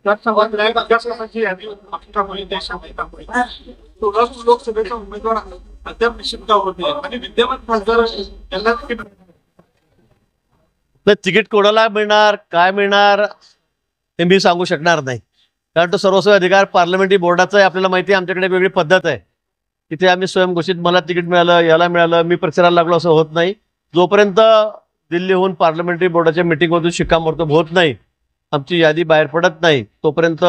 लोकसभेचा उमेदवार अद्याप निश्चित का होत नाही आणि विद्यमान खासदार यांना तिकीट तिकीट कोणाला मिळणार काय मिळणार हे मी सांगू शकणार नाही, कारण तो सर्वस्व अधिकार पार्लमेंटरी बोर्डाचा आहे. आपल्याला माहिती आहे आमच्याकडे वेगळी पद्धत आहे. तिथे आम्ही स्वयंघोषित मला तिकीट मिळालं याला मिळालं मी प्रचाराला लागलो असं होत नाही. जोपर्यंत दिल्लीहून पार्लमेंटरी बोर्डाच्या मिटिंगमधून शिक्कामोर्तब होत नाही, आमची यादी बाहेर पडत नाही, तोपर्यंत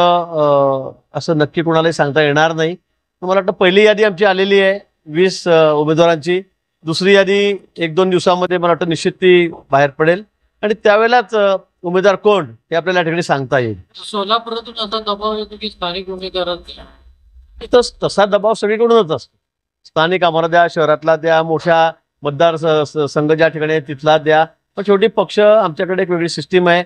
असं नक्की कोणालाही सांगता येणार नाही. मला वाटतं पहिली यादी आमची आलेली आहे 20 उमेदवारांची. दुसरी यादी 1-2 दिवसामध्ये मला वाटतं निश्चित ती बाहेर पडेल आणि त्यावेळेलाच उमेदवार कोण हे आपल्याला या ठिकाणी सांगता येईल. सोलापुरातून आता दबाव येतो की स्थानिक उमेदवारांचा तसा दबाव सगळीकडूनच असतो. स्थानिक आम्हाला द्या, शहरातला द्या, मोठ्या मतदार संघ ज्या ठिकाणी आहे तिथला द्या. पण शेवटी पक्ष आमच्याकडे एक वेगळी सिस्टीम आहे.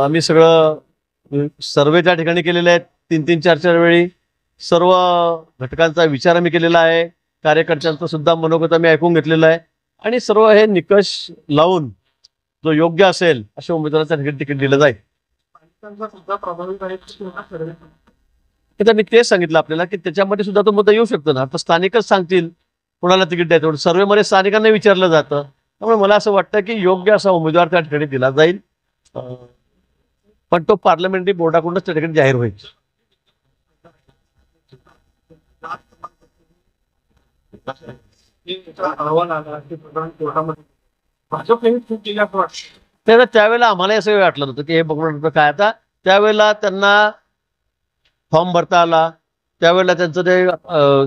आम्ही सगळं सर्वे त्या ठिकाणी केलेले आहेत 3-3, 4-4 वेळी. सर्व घटकांचा विचार आम्ही केलेला आहे. कार्यकर्त्यांचं सुद्धा मनोगत आम्ही ऐकून घेतलेलं आहे आणि सर्व हे निकष लावून जो योग्य असेल अशा उमेदवाराला तिकीट दिलं जाईल. मी तेच सांगितलं आपल्याला की त्याच्यामध्ये सुद्धा तो मुद्दा येऊ शकतो ना. आता स्थानिकच सांगतील कोणाला तिकीट द्यायचं. सर्वेमध्ये स्थानिकांना विचारलं जातं. त्यामुळे मला असं वाटतं की योग्य असा उमेदवार त्या ठिकाणी दिला जाईल, पण तो पार्लमेंटरी बोर्डाकडूनच त्या ठिकाणी जाहीर होईल. त्यावेळेला आम्हाला असं वाटलं होतं की हे बघून काय. आता त्यावेळेला त्यांना फॉर्म भरता आला, त्यावेळेला त्यांचं ते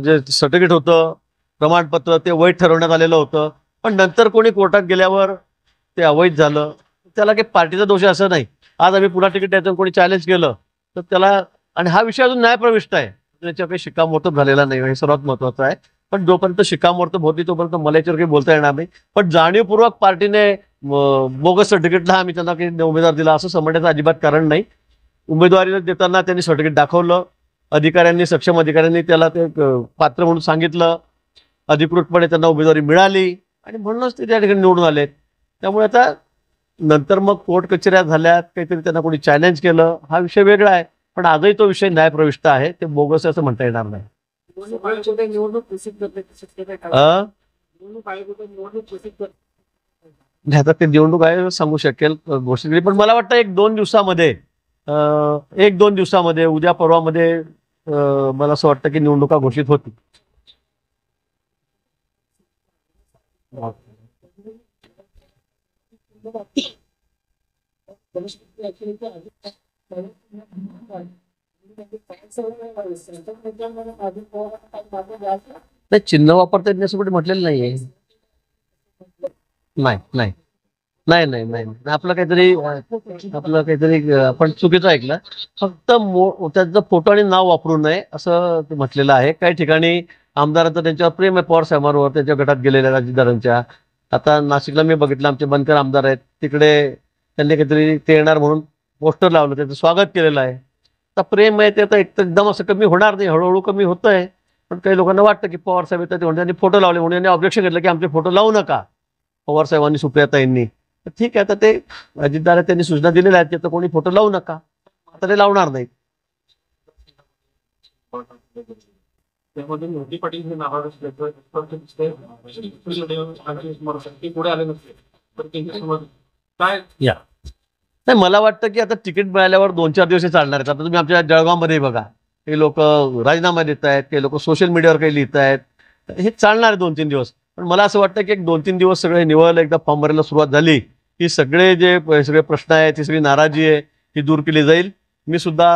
जे सर्टिफिकेट होतं प्रमाणपत्र ते वैध ठरवण्यात आलेलं होतं. पण नंतर कोणी कोर्टात गेल्यावर ते अवैध झालं. त्याला काही पार्टीचा दोष असं नाही. आज आम्ही पुन्हा तिकीट द्यायचं कोणी चॅलेंज केलं तर त्याला, आणि हा विषय अजून न्यायप्रविष्ट आहे, त्याच्यावर काही शिक्कामोर्तब झालेला नाही हे सर्वात महत्वाचं आहे. पण जोपर्यंत शिक्कामोर्तब होती तोपर्यंत मला याच्यावर काही बोलता येणार नाही. पण जाणीवपूर्वक पार्टीने बोगस सर्टिफिकेटला आम्ही त्यांना काही उमेदवार दिला असं समजण्याचं अजिबात कारण नाही. उमेदवारी देताना त्यांनी सर्टिफिकेट दाखवलं, अधिकाऱ्यांनी, सक्षम अधिकाऱ्यांनी त्याला ते पात्र म्हणून सांगितलं, अधिकृतपणे त्यांना उमेदवारी मिळाली आणि म्हणूनच ते त्या ठिकाणी निवडून आलेत. त्यामुळे आता नंतर मग कोर्ट कचेऱ्या झाल्यात, काहीतरी त्यांना कोणी चॅलेंज केलं, हा विषय वेगळा आहे. पण आजही तो विषय न्यायप्रविष्ट आहे, ते बोगस असं म्हणता येणार नाही. आता ते निवडणूक आयोग सांगू शकेल घोषित केली. पण मला वाटतं 1-2 दिवसामध्ये उद्या परवामध्ये मला असं वाटतं की निवडणुका घोषित होती. नाही, चिन्ह वापरता येत नाही म्हटलेलं नाहीये. नाही नाही नाही नाही नाही आपलं काहीतरी आपण चुकीचं ऐकलं. फक्त त्यांचा फोटो आणि नाव वापरू नये असं म्हटलेलं आहे. काही ठिकाणी आमदारांचं त्यांच्यावर प्रेम आहे, पवार साहेबांवर, त्यांच्या गटात गेलेल्या राजदारांच्या. आता नाशिकला मी बघितलं आमचे बनकर आमदार आहेत, तिकडे त्यांनी काहीतरी ते येणार म्हणून पोस्टर लावलं, त्याचं स्वागत केलेलं आहे. आता प्रेम आहे ते आता एकदम असं कमी होणार नाही, हळूहळू कमी होतं आहे. पण काही लोकांना वाटतं की पवार साहेब येतात म्हणून त्यांनी फोटो लावले, म्हणून यांनी ऑब्जेक्शन घेतलं की आमचे फोटो लावू नका पवार साहेबांनी, सुप्रियाताईंनी. ठीक आहे, आता ते अजितदार त्यांनी सूचना दिलेल्या आहेत की आता कोणी फोटो लावू नका, आता ते लावणार नाहीत. नाही, मला वाटतं की आता तिकीट मिळाल्यावर 2-4 दिवस चालणार आहेत. आता तुम्ही आमच्या जळगावमध्ये बघा, काही लोक राजीनामा देत आहेत, काही लोक सोशल मीडियावर काही लिहित आहेत. हे चालणार आहे 2-3 दिवस. पण मला असं वाटतं की 1-2-3 दिवस सगळे निवळ एकदा फॉर्म भरायला सुरुवात झाली की सगळे प्रश्न आहेत, ती सगळी नाराजी आहे ही दूर केली जाईल. मी सुद्धा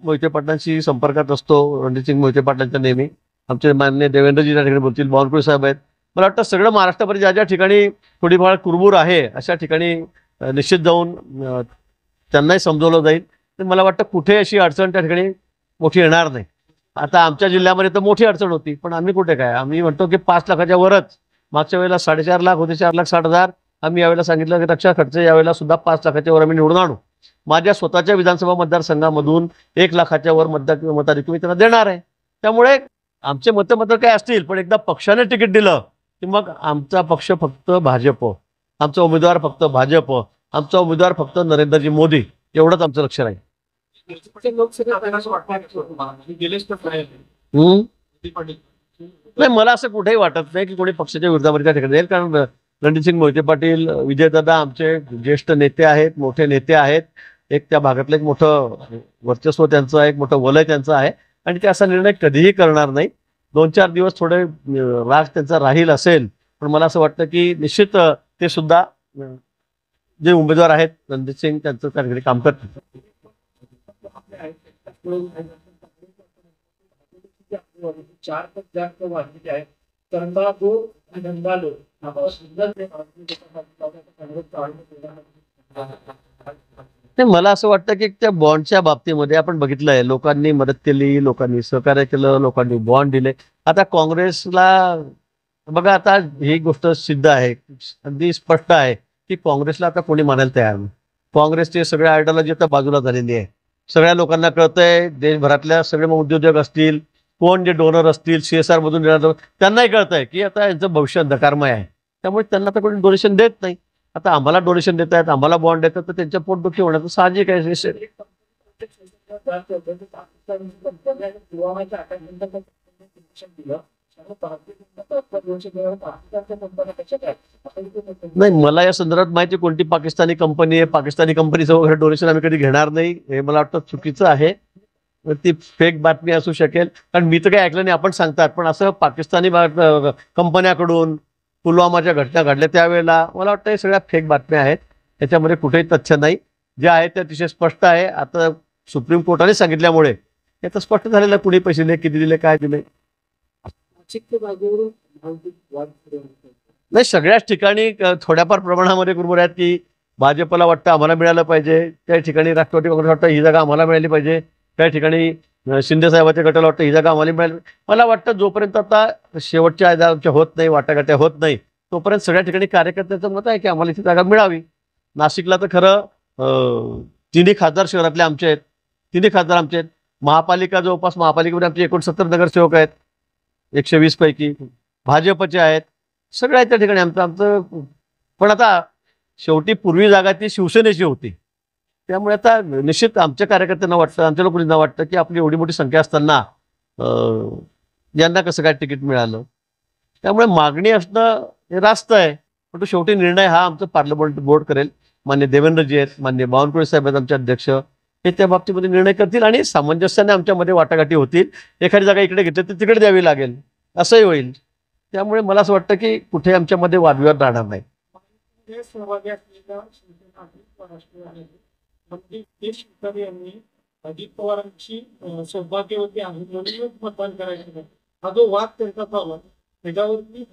मोहिते पाटलांशी संपर्कात असतो, रणजितसिंग मोहिते पाटलांच्या नेहमी. आमचे माननीय देवेंद्रजी त्या ठिकाणी बोलतील, बावनकुळे साहेब आहेत. मला वाटतं सगळं महाराष्ट्रामध्ये ज्या ज्या ठिकाणी थोडीफार कुरबूर आहे अशा ठिकाणी निश्चित जाऊन त्यांनाही समजवलं जाईल. तर मला वाटतं कुठे अशी अडचण त्या ठिकाणी मोठी येणार नाही. आता आमच्या जिल्ह्यामध्ये तर मोठी अडचण होती, पण आम्ही कुठे काय, आम्ही म्हणतो की 5 लाखाच्या वरच. मागच्या वेळेला 4.5 लाख होते, 4,60,000. आम्ही यावेळेला सांगितलं की रक्षा खर्च यावेळेला सुद्धा 5 लाखाच्या वर आम्ही निवडून आणू. माझ्या स्वतःच्या विधानसभा मतदारसंघामधून 1 लाखाच्या वर मताधिक्य मी त्यांना देणार आहे. त्यामुळे आमचे मतं काय असतील, पण एकदा पक्षाने तिकीट दिलं की मग आमचा पक्ष फक्त भाजप, आमचा उमेदवार फक्त भाजप, आमचा उमेदवार फक्त नरेंद्रजी मोदी, एवढंच आमचं लक्ष राहील. पटेल लोकसभेत आपल्याला असं वाटतं की तुम्हाला गेलेच तर नाही पाटील. नाही, मला असं कुठेही वाटत नाही की कोणी पक्षाच्या विरोधामध्ये त्या ठिकाणी जाईल, कारण रणजितसिंह मोहिते पाटील, विजयदादा आमचे ज्येष्ठ नेते आहेत, मोठे नेते आहेत. एक त्या भागातलं एक मोठं वर्चस्व त्यांचं आहे, एक मोठं वलय त्यांचं आहे आणि ते असा निर्णय कधीही करणार नाही. 2-4 दिवस थोडे राग त्यांचा राहील असेल, पण मला असं वाटतं की निश्चित ते सुद्धा जे उमेदवार आहेत रणजित सिंग त्यांचं त्या ठिकाणी काम करतील. चार पट जास्त वाढलेली आहे. तरंगा दो लो नाही, मला असं वाटतं की त्या बॉन्डच्या बाबतीमध्ये आपण बघितलंय, लोकांनी मदत केली, लोकांनी सहकार्य केलं, लोकांनी बॉन्ड दिले. आता काँग्रेसला बघा, आता ही गोष्ट सिद्ध आहे, अगदी स्पष्ट आहे की काँग्रेसला आता कोणी मानायला तयार नाही. काँग्रेसची सगळ्या आयडिओलॉजी आता बाजूला झालेली आहे. सगळ्या लोकांना कळतंय, देशभरातल्या सगळे उद्योजक असतील, कोण जे डोनर असतील, CSR मधून येणार, त्यांनाही कळतंय की आता यांचं भविष्य अंधकारमय आहे. त्यामुळे त्यांना आता कोणी डोनेशन देत नाही. आता आम्हाला डोनेशन देत आहेत, आम्हाला बॉन्ड देतात, तर त्यांच्या पोटदुखी होण्याचं साहजिक आहे. नाही, मला या संदर्भात माहिती कोणती पाकिस्तानी कंपनी आहे, पाकिस्तानी कंपनीचं वगैरे डोनेशन आम्ही कधी घेणार नाही, हे मला वाटतं चुकीचं आहे. ती फेक बातमी असू शकेल, कारण मी तर काही ऐकलं नाही, आपण सांगतात. पण असं पाकिस्तानी कंपन्याकडून पुलवामाच्या घटना घडल्या त्यावेळेला मला वाटतं हे सगळ्या फेक बातम्या आहेत. त्याच्यामध्ये कुठेही तथ्य नाही. जे आहे ते अतिशय स्पष्ट आहे. आता सुप्रीम कोर्टाने सांगितल्यामुळे हे तर स्पष्ट झालेलं, कुणी पैसे दिले, किती दिले, काय दिले. नाही, सगळ्याच ठिकाणी थोड्याफार प्रमाणामध्ये गुरमुर आहेत की भाजपला वाटतं आम्हाला मिळालं पाहिजे, काही ठिकाणी राष्ट्रवादी काँग्रेस वाटतं ही जागा आम्हाला मिळाली पाहिजे, काही ठिकाणी शिंदे साहेबांच्या गटाला वाटतं ही जागा आम्हाला मिळाली. मला वाटतं जोपर्यंत आता शेवटच्या आमच्या होत नाही, वाटाघाट्या होत नाही, तोपर्यंत सगळ्या ठिकाणी कार्यकर्त्याचं मत आहे की आम्हाला इथे जागा मिळावी. नाशिकला तर खरं 3 खासदार शहरातले आमचे आहेत, 3 खासदार आमचे आहेत. महापालिका जवळपास महापालिकेमध्ये आमचे 69 नगरसेवक आहेत, 120 पैकी भाजपचे आहेत, सगळ्या त्या ठिकाणी आमचं. पण आता शेवटी पूर्वी जागा ती शिवसेनेची होती, त्यामुळे आता निश्चित आमच्या कार्यकर्त्यांना वाटतं, आमच्या लोकांना वाटतं की आपली एवढी मोठी संख्या असताना यांना कसं काय तिकीट मिळालं. त्यामुळे मागणी असणं हे रास्त आहे, पण तो शेवटी निर्णय हा आमचं पार्लमेंट बोर्ड करेल. मान्य देवेंद्रजी आहेत, मान्य बावनकुळे साहेब आहेत आमचे अध्यक्ष, हे त्या बाबतीमध्ये निर्णय करतील आणि सामंजस्याने आमच्यामध्ये वाटाघाटी होतील. एखादी जागा इकडे घेतली तर तिकडे द्यावी लागेल, असंही होईल. त्यामुळे मला असं वाटतं की कुठे आमच्यामध्ये वादविवाद राहणार नाही. सहभागी असलेल्या यांनी अजित पवारांची सौभाग्यवती आहे म्हणून मतदान करायचं नाही, हा जो वाद त्यांचा चालू आहे त्याच्यावरती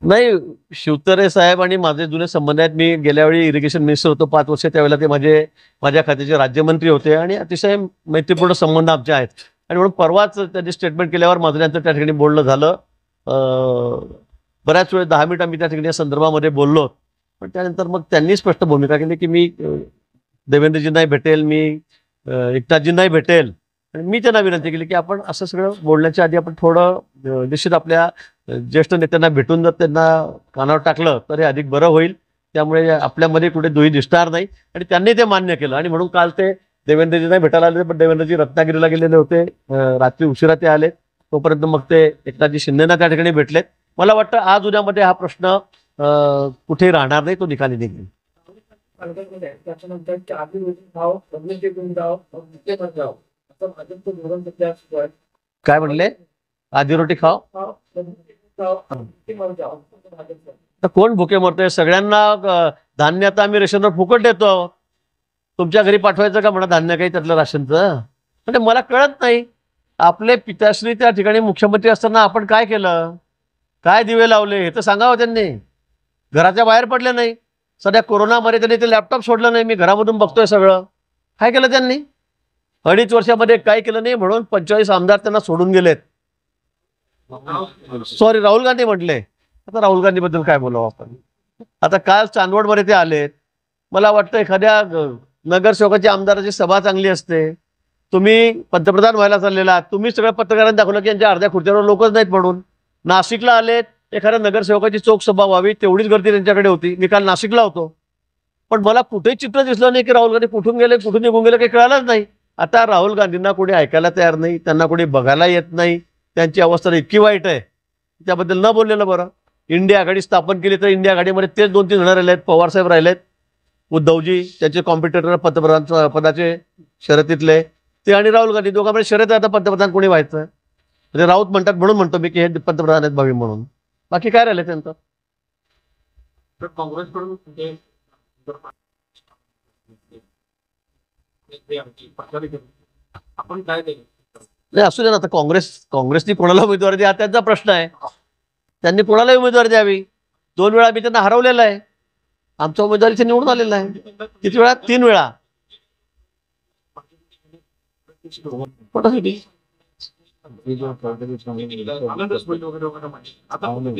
नाही, शिवतरे साहेब आणि माझे जुने संबंध आहेत. मी गेल्या वेळी इरिगेशन मिनिस्टर होतो 5 वर्ष, त्यावेळेला ते माझ्या खात्याचे राज्यमंत्री होते आणि अतिशय मैत्रीपूर्ण संबंध आमचे आहेत. आणि म्हणून परवाच त्यांनी स्टेटमेंट केल्यावर माझं त्यांचं त्या ठिकाणी बोलणं झालं. बऱ्याच वेळ 10 मिनिट आम्ही त्या ठिकाणी या संदर्भामध्ये बोललो. पण त्यानंतर मग त्यांनी स्पष्ट भूमिका केली की मी देवेंद्रजींनाही भेटेल, मी एकनाथजींनाही भेटेल. आणि मी त्यांना विनंती केली की आपण असं सगळं बोलण्याच्या आधी आपण थोडं निश्चित आपल्या ज्येष्ठ नेत्यांना भेटून जर त्यांना कानावर टाकलं तर हे अधिक बरं होईल. त्यामुळे आपल्यामध्ये कुठे दुही दिसणार नाही. आणि त्यांनी ते मान्य केलं आणि म्हणून काल ते देवेंद्रजींना भेटायला आले. पण देवेंद्रजी रत्नागिरीला गेलेले होते, रात्री उशिरा ते आले. तोपर्यंत मग ते एकनाथजी शिंदेना त्या ठिकाणी भेटलेत. मला वाटतं आज उद्यामध्ये हा प्रश्न कुठेही राहणार नाही, तो निकाली निघेल. काय म्हणले? आधी रोटी खाओ तर कोण भुके मरतोय? सगळ्यांना धान्य आता आम्ही रेशनवर फुकट देतो. तुमच्या घरी पाठवायचं का म्हणा धान्य काही त्यातलं राशनचं? म्हणजे मला कळत नाही, आपले पिताश्री त्या ठिकाणी मुख्यमंत्री असताना आपण काय केलं, काय दिवे लावले हे तर सांगावं त्यांनी. घराच्या बाहेर पडले नाही. सध्या कोरोनामध्ये त्यांनी ते लॅपटॉप सोडलं नाही. मी घरामधून बघतोय सगळं. काय केलं त्यांनी? 2.5 वर्षामध्ये काय केलं नाही म्हणून 45 आमदार त्यांना सोडून गेलेत. सॉरी, राहुल गांधी म्हटले. आता राहुल गांधी बद्दल काय बोलावं आपण? आता काल चांदवडमध्ये ते आलेत. मला वाटतं एखाद्या नगरसेवकाची आमदाराची सभा चांगली असते. तुम्ही पंतप्रधान व्हायला चाललेला, तुम्ही सगळ्या पत्रकारांनी दाखवलं की यांच्या अर्ध्या खुर्च्यावर लोकच नाहीत म्हणून. नाशिकला आलेत, एखाद्या नगरसेवकाची चोख सभा व्हावी तेवढीच गर्दी त्यांच्याकडे होती. मी काल नाशिकला होतो. पण मला कुठेही चित्र दिसलं नाही की राहुल गांधी कुठून गेले कुठून निघून गेले काही कळालंच नाही. आता राहुल गांधींना कोणी ऐकायला तयार नाही, त्यांना कोणी बघायला येत नाही, त्यांची अवस्था इतकी वाईट आहे, त्याबद्दल न बोललेलं बरं. इंडिया आघाडी स्थापन केली तर इंडिया आघाडीमध्ये तेच 2-3 जण राहिले आहेत. पवारसाहेब राहिलेत, उद्धवजी त्यांचे कॉम्पिटिटर पंतप्रधान पदाचे शर्यतीतले ते, आणि राहुल गांधी दोघांमध्ये शर्यत आहे आता पंतप्रधान कोणी व्हायचं. म्हणजे राऊत म्हणतात म्हणून म्हणतो मी की हे पंतप्रधान आहेत भावी म्हणून, बाकी काय राहिले त्यांचं. तर काँग्रेसकडून आपण काय केलं नाही असू दे ना. आता काँग्रेसनी कोणाला उमेदवारी द्या त्यांचा प्रश्न आहे. त्यांनी कोणालाही उमेदवारी द्यावी. 2 वेळा मी त्यांना हरवलेलं आहे. आमचा उमेदवार इथे निवडून आलेला आहे. किती वेळा? 3 वेळा. कोणासाठी?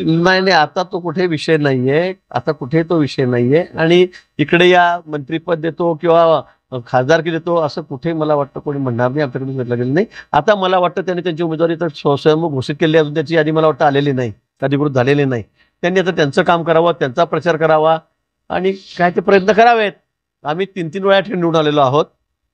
नाही आता तो कुठे विषय नाहीये. आता कुठे तो विषय नाहीये. आणि इकडे या मंत्रीपद देतो किंवा खासदारकी देतो असं कुठे मला वाटतं कोणी म्हणणार नाही, आमच्याकडून घेतलं गेलं नाही. आता मला वाटतं त्यांनी त्यांची उमेदवारी तर स्वयं घोषित केली, अजून त्याची यादी मला वाटतं आलेली नाही, अधिकृत झालेली नाही. त्यांनी आता त्यांचं काम करावं, त्यांचा प्रचार करावा आणि काय ते प्रयत्न करावेत. आम्ही 3-3 वेळा निवडून आलेलो आहोत.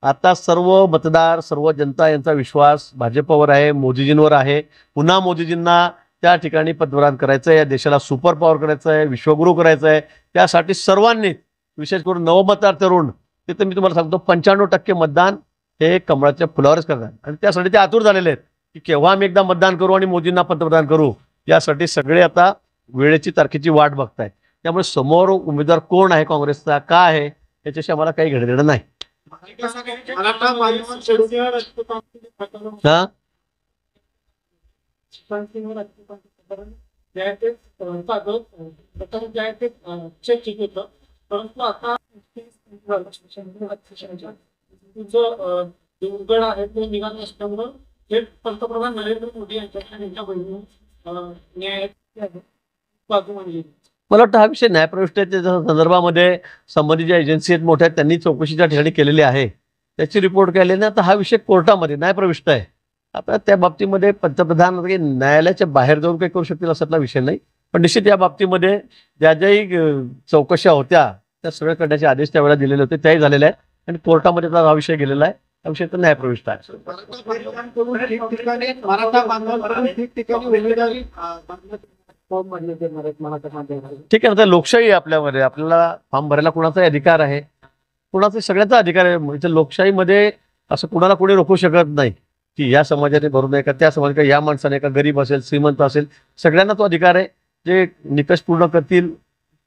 आता सर्व मतदार, सर्व जनता यांचा विश्वास भाजपवर आहे, मोदीजींवर आहे. पुन्हा मोदीजींना त्या ठिकाणी पंतप्रधान करायचं आहे, या देशाला सुपर पॉवर करायचं आहे, विश्वगुरू करायचं आहे. त्यासाठी सर्वांनी, विशेष करून नवमतदार तरुण, ते तर मी तुम्हाला सांगतो 95% मतदान हे कमळाच्या फुलावरच करतात. आणि त्यासाठी ते आतुर झालेले आहेत की केव्हा आम्ही एकदा मतदान करू आणि मोदींना पंतप्रधान करू. यासाठी सगळे आता वेळेची तारखेची वाट बघतायत. त्यामुळे समोर उमेदवार कोण आहे काँग्रेसचा, का आहे, याच्याशी आम्हाला काही घेणं देणं नाही. परंतु आता दुर्गड आहे ते निघालं असल्यामुळं हे पंतप्रधान नरेंद्र मोदी यांच्या बहिणी न्याय बाजू मांडली. मला वाटतं हा विषय न्यायप्रविष्टेच्या संदर्भामध्ये संबंधित ज्या एजन्सी आहेत मोठ्या त्यांनी चौकशीच्या ठिकाणी केलेली आहे, त्याची रिपोर्ट केल्याने आता हा विषय कोर्टामध्ये न्यायप्रविष्ट आहे. आता त्या बाबतीमध्ये पंतप्रधान न्यायालयाच्या बाहेर जाऊन काही करू शकतील असातला विषय नाही. पण निश्चित या बाबतीमध्ये ज्या ज्याही चौकशा होत्या त्या सगळ्या करण्याचे आदेश त्यावेळेला दिलेले होते, त्याही झालेले आहेत. आणि कोर्टामध्ये हा विषय गेलेला आहे. हा विषय तर न्यायप्रविष्ट आहे. ठीक आहे. आता लोकशाही आहे आपल्यामध्ये, आपल्याला फॉर्म भरायला कुणाचाही अधिकार आहे, कुणाचा सगळ्यांचा अधिकार आहे. म्हणजे लोकशाहीमध्ये असं कुणाला कोणी रोखू शकत नाही की या समाजाने भरू नये का त्या समाजाने, या माणसाने, का गरीब असेल श्रीमंत असेल, सगळ्यांना तो अधिकार आहे. जे निकष पूर्ण करतील,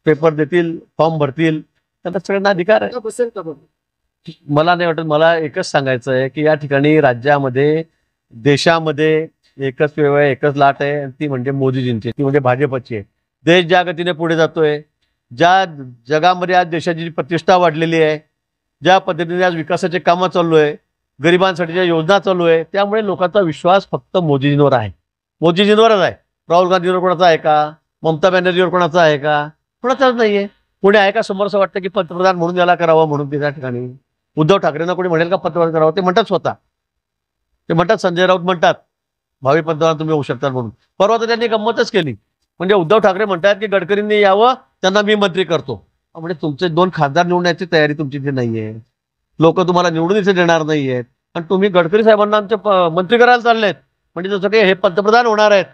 पेपर देतील, फॉर्म भरतील, त्यांना सगळ्यांना अधिकार आहे. मला नाही वाटत. मला एकच सांगायचं आहे की या ठिकाणी राज्यामध्ये, देशामध्ये एकच वेळ आहे, एकच लाट आहे, ती म्हणजे मोदीजींची, ती म्हणजे भाजपची आहे. देश ज्या गतीने पुढे जातोय, ज्या जगामध्ये आज देशाची जी प्रतिष्ठा वाढलेली आहे, ज्या पद्धतीने आज विकासाचे कामं चालू आहे, गरिबांसाठीच्या योजना चालू आहे, त्यामुळे लोकांचा विश्वास फक्त मोदीजींवर आहे, मोदीजींवरच आहे. राहुल गांधीवर कोणाचा आहे का, ममता बॅनर्जीवर कोणाचा आहे का, कोणाचाच नाहीये. कोणी आहे का समोर असं वाटतं की पंतप्रधान म्हणून याला करावं म्हणून त्या ठिकाणी. उद्धव ठाकरेंना कोणी म्हणेल का पंतप्रधान करावं? ते म्हणतात स्वतः, ते म्हणतात, संजय राऊत म्हणतात भावी पंतप्रधान तुम्ही होऊ शकता म्हणून. परवा तर त्यांनी गंमतच केली. म्हणजे उद्धव ठाकरे म्हणतात की गडकरींनी यावं, त्यांना मी मंत्री करतो. म्हणजे तुमचे 2 खासदार निवडण्याची तयारी तुमची इथे नाहीये, लोक तुम्हाला निवडून इथे देणार नाहीयेत, आणि तुम्ही गडकरी साहेबांना आमचे मंत्री करायला चाललेत. म्हणजे जसं काही हे पंतप्रधान होणार आहेत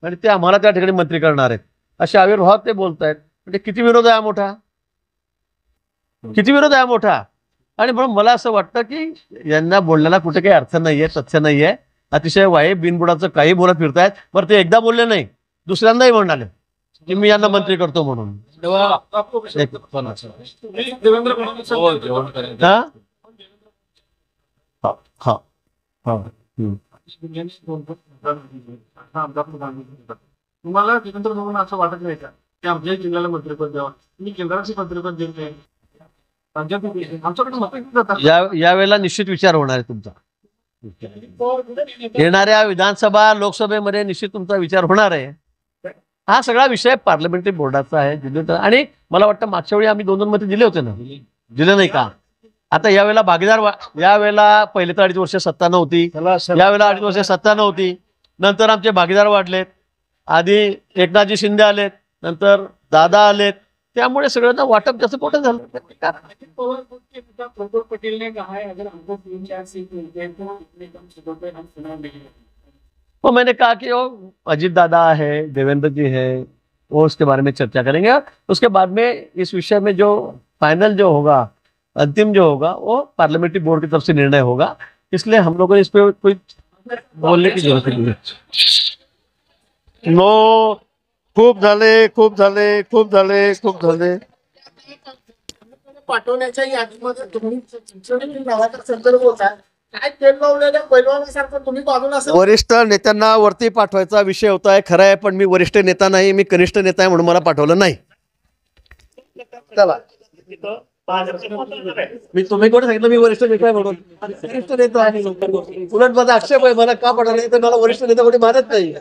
आणि ते आम्हाला त्या ठिकाणी मंत्री करणार आहेत, अशा आविर्भावात ते बोलतायत. म्हणजे किती विरोध आहे मोठा, किती विरोध आहे मोठा. आणि म्हणून मला असं वाटतं की यांना बोलण्याला कुठे काही अर्थ नाहीये, तथ्य नाहीये. अतिशय वाईट बिनबुडाचं काही बोलत फिरतायत. बरं, ते एकदा बोलले नाही, दुसऱ्यांदाही म्हणाले की मी यांना मंत्री करतो म्हणून. देवेंद्र फडणवीस तुम्हाला देवेंद्र फडणवीस असं वाटत नाही का की आमच्या जिल्ह्याला मंत्रिपद द्यावं, तुम्ही केंद्राचे मंत्रिपद देत नाही, आमच्याकडे यावेळेला निश्चित विचार होणार आहे तुमचा. येणाऱ्या विधानसभा लोकसभेमध्ये निश्चित तुमचा विचार होणार आहे. हा सगळा विषय पार्लमेंटरी बोर्डाचा आहे. आणि मला वाटतं मागच्या वेळी आम्ही 2 मते दिले होते ना, दिले नाही का? आता यावेळेला भागीदार, यावेळेला पहिले तर 2.5 वर्ष सत्ता नव्हती, यावेळेला 2.5 वर्ष सत्ता नव्हती. नंतर आमचे भागीदार वाढलेत. आधी एकनाथजी शिंदे आलेत, नंतर दादा आलेत, त्यामुळे सगळ्यांना वाटप त्याचं मोठं झालं. अजित पवार खुद के पिता प्रफुल्ल पटेल ने कहा है अगर हमको 3-4 सीट मिलते हैं तो इतने कम सीटों पे हम चुनाव लड़ेंगे. वो मैंने कहा कि वो अजीत दादा है, देवेंद्र जी है, वो उसके बारे में चर्चा करेंगे. और उसके बाद में इस विषय में जो फाइनल जो होगा, अंतिम जो होगा, वो पार्लियामेंट्री बोर्ड की तरफ से निर्णय होगा. इसलिए हम लोगों ने इस पे कोई बोलने की जरूरत नहीं है. नो, खूप झाले. पाठवण्याच्या यादीमध्ये तुम्ही चिंचोली नावाचा संदर्भ होता. काय तेल लावलेल्या पैलवानासारखं तुम्ही बाजूला असं वरिष्ठ नेत्यांना वरती पाठवायचा विषय होता. खरं आहे, पण मी वरिष्ठ नेता नाही, मी कनिष्ठ नेता आहे म्हणून मला पाठवलं नाही. चला, मी तुम्ही कोणी सांगितलं मी वरिष्ठ नेता आहे म्हणून? वरिष्ठ नेता आहे. उलट माझा आक्षेप आहे, मला का पाठवलं तर मला वरिष्ठ नेता कोणी मानत नाही.